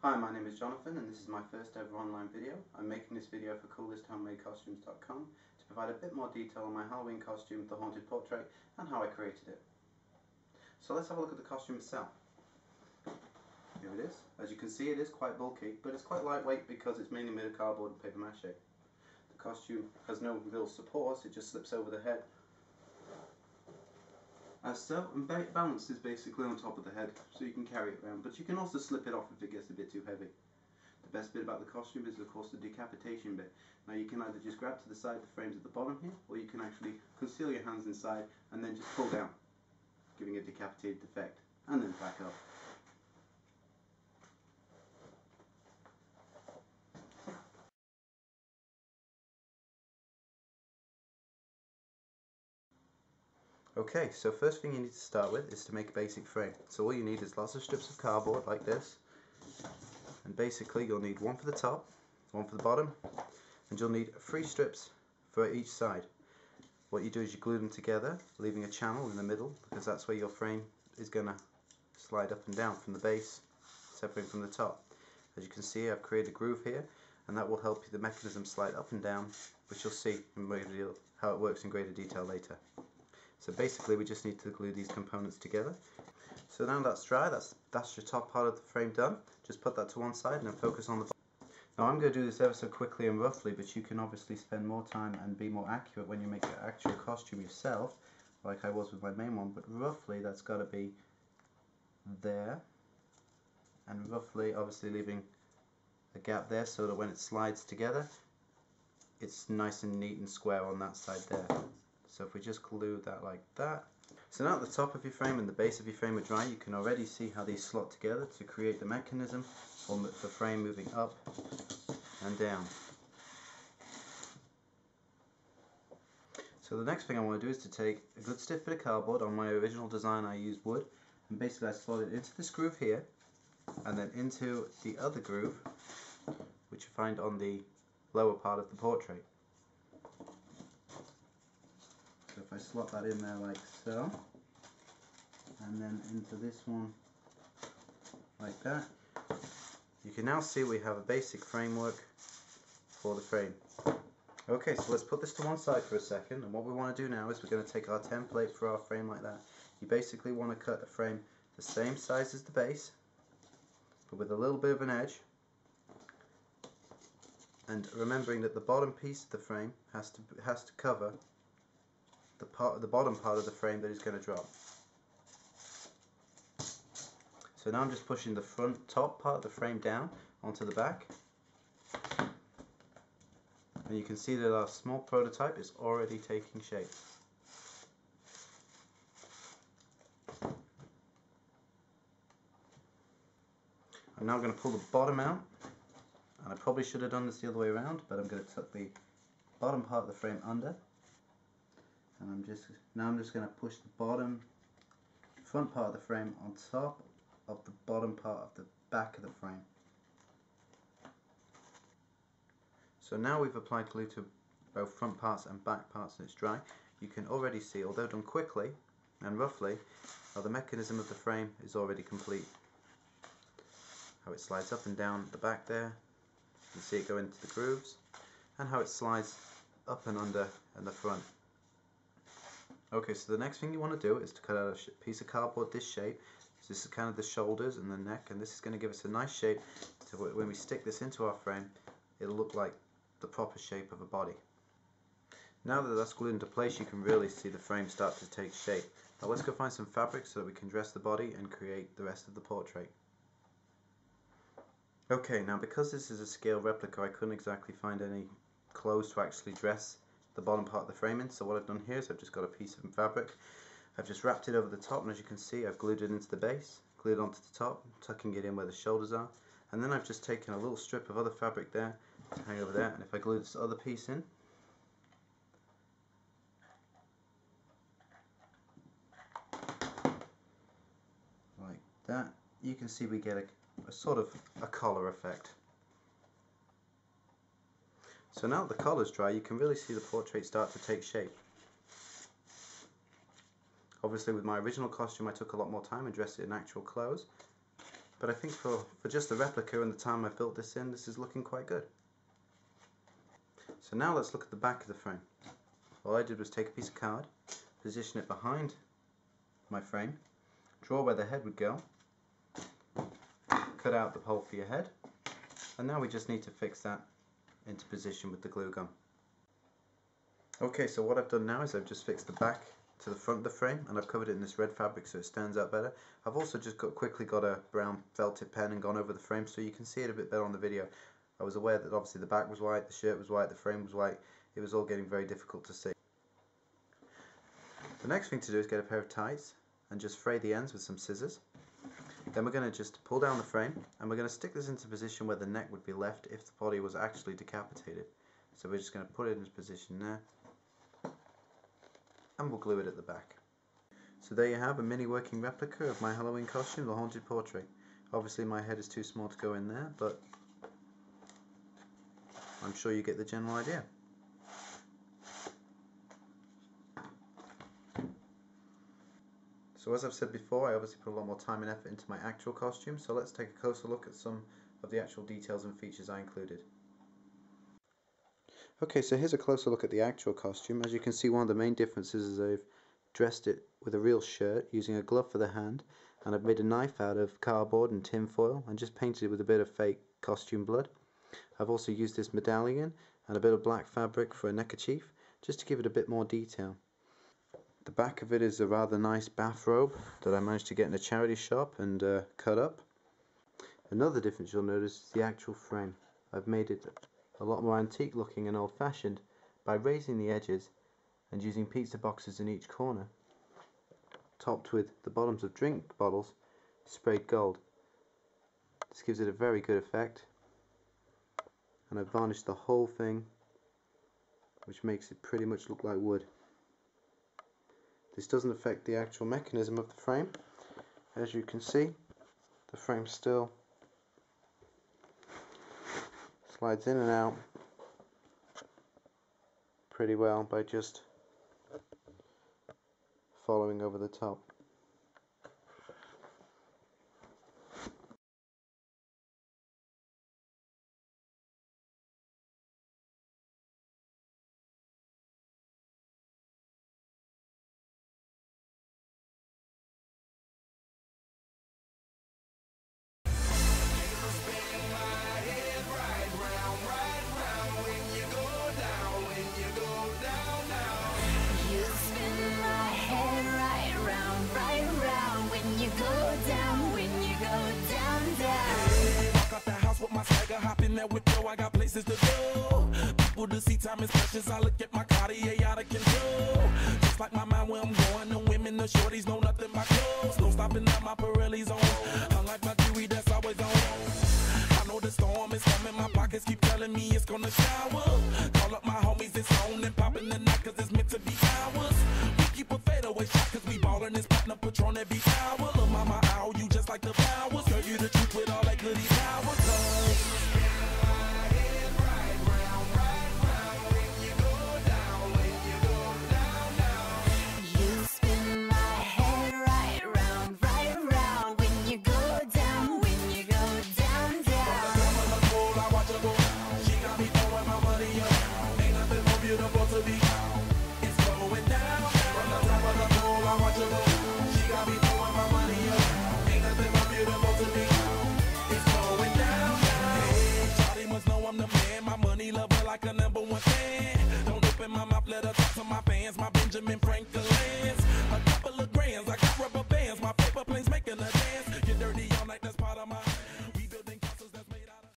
Hi, my name is Jonathan and this is my first ever online video. I'm making this video for coolesthomemadecostumes.com to provide a bit more detail on my Halloween costume, the Haunted Portrait, and how I created it. So let's have a look at the costume itself. Here it is. As you can see, it is quite bulky, but it's quite lightweight because it's mainly made of cardboard and paper mache. The costume has no real supports, it just slips over the head. As so, and balance is basically on top of the head, so you can carry it around, but you can also slip it off if it gets a bit too heavy. The best bit about the costume is of course the decapitation bit. Now you can either just grab to the side the frames at the bottom here, or you can actually conceal your hands inside and then just pull down, giving a decapitated effect, and then back up. Okay, so first thing you need to start with is to make a basic frame. So all you need is lots of strips of cardboard like this, and basically you'll need one for the top, one for the bottom, and you'll need 3 strips for each side. What you do is you glue them together, leaving a channel in the middle, because that's where your frame is going to slide up and down from the base, separating from the top. As you can see, I've created a groove here, and that will help the mechanism slide up and down, which you'll see in how it works in greater detail later. So basically we just need to glue these components together. So now that's dry, that's your top part of the frame done. Just put that to one side and then focus on the bottom. Now I'm going to do this ever so quickly and roughly, but you can obviously spend more time and be more accurate when you make your actual costume yourself, like I was with my main one, but roughly that's got to be there, and roughly obviously leaving a gap there so that when it slides together it's nice and neat and square on that side there. So if we just glue that like that. So now at the top of your frame and the base of your frame are dry, you can already see how these slot together to create the mechanism for the frame moving up and down. So the next thing I want to do is to take a good stiff bit of cardboard. On my original design I used wood, and basically I slot it into this groove here and then into the other groove which you find on the lower part of the portrait. So if I slot that in there like so, and then into this one like that, you can now see we have a basic framework for the frame. Okay, so let's put this to one side for a second, and what we want to do now is we're going to take our template for our frame like that. You basically want to cut a frame the same size as the base, but with a little bit of an edge, and remembering that the bottom piece of the frame has to cover the bottom part of the frame that is going to drop. So now I'm just pushing the top part of the frame down onto the back, and you can see that our small prototype is already taking shape. I'm now going to pull the bottom out, and I probably should have done this the other way around, but I'm going to tuck the bottom part of the frame under, and I'm just going to push the front part of the frame on top of the bottom part of the back of the frame. So now we've applied glue to both front parts and back parts and it's dry. You can already see, although done quickly and roughly, how the mechanism of the frame is already complete. How it slides up and down the back there, you can see it go into the grooves, and how it slides up and under in the front. Okay, so the next thing you want to do is to cut out a piece of cardboard this shape. So this is kind of the shoulders and the neck, and this is going to give us a nice shape so when we stick this into our frame it'll look like the proper shape of a body. Now that that's glued into place, you can really see the frame start to take shape. Now let's go find some fabric so that we can dress the body and create the rest of the portrait. Okay, now because this is a scale replica, I couldn't exactly find any clothes to actually dress the bottom part of the frame in, so what I've done here is I've just got a piece of fabric, I've just wrapped it over the top, and as you can see I've glued it into the base, glued onto the top, tucking it in where the shoulders are, and then I've just taken a little strip of other fabric there to hang over there, and if I glue this other piece in, like that, you can see we get a sort of a collar effect. So now that the collar's dry, you can really see the portrait start to take shape. Obviously with my original costume I took a lot more time and dressed it in actual clothes, But I think for just the replica and the time I built this in, this is looking quite good. So now let's look at the back of the frame. All I did was take a piece of card, position it behind my frame, draw where the head would go, cut out the hole for your head, and now we just need to fix that into position with the glue gun. Okay, so what I've done now is I've just fixed the back to the front of the frame, and I've covered it in this red fabric so it stands out better. I've also just quickly got a brown felt tip pen and gone over the frame so you can see it a bit better on the video. I was aware that obviously the back was white, the shirt was white, the frame was white. It was all getting very difficult to see. The next thing to do is get a pair of ties and just fray the ends with some scissors. Then we're going to just pull down the frame, and we're going to stick this into position where the neck would be left if the body was actually decapitated. So we're just going to put it into position there, and we'll glue it at the back. So there you have a mini working replica of my Halloween costume, the Haunted Portrait. Obviously my head is too small to go in there, but I'm sure you get the general idea. So as I've said before, I obviously put a lot more time and effort into my actual costume, so let's take a closer look at some of the actual details and features I included. Okay, so here's a closer look at the actual costume. As you can see, one of the main differences is I've dressed it with a real shirt using a glove for the hand, and I've made a knife out of cardboard and tin foil and just painted it with a bit of fake costume blood. I've also used this medallion and a bit of black fabric for a neckerchief just to give it a bit more detail. The back of it is a rather nice bathrobe that I managed to get in a charity shop and cut up. Another difference you'll notice is the actual frame. I've made it a lot more antique looking and old-fashioned by raising the edges and using pizza boxes in each corner, topped with the bottoms of drink bottles sprayed gold. This gives it a very good effect, and I've varnished the whole thing, which makes it pretty much look like wood. This doesn't affect the actual mechanism of the frame. As you can see, the frame still slides in and out pretty well by just following over the top. With Joe, I got places to go. People to see, time is precious. I look at my Cartier out of control. Just like my mind where I'm going. The women, the shorties know nothing but clothes. No stopping at my Pirelli's on. Unlike my jewelry that's always on. I know the storm is coming. My pockets keep telling me it's gonna shower. Call up my home.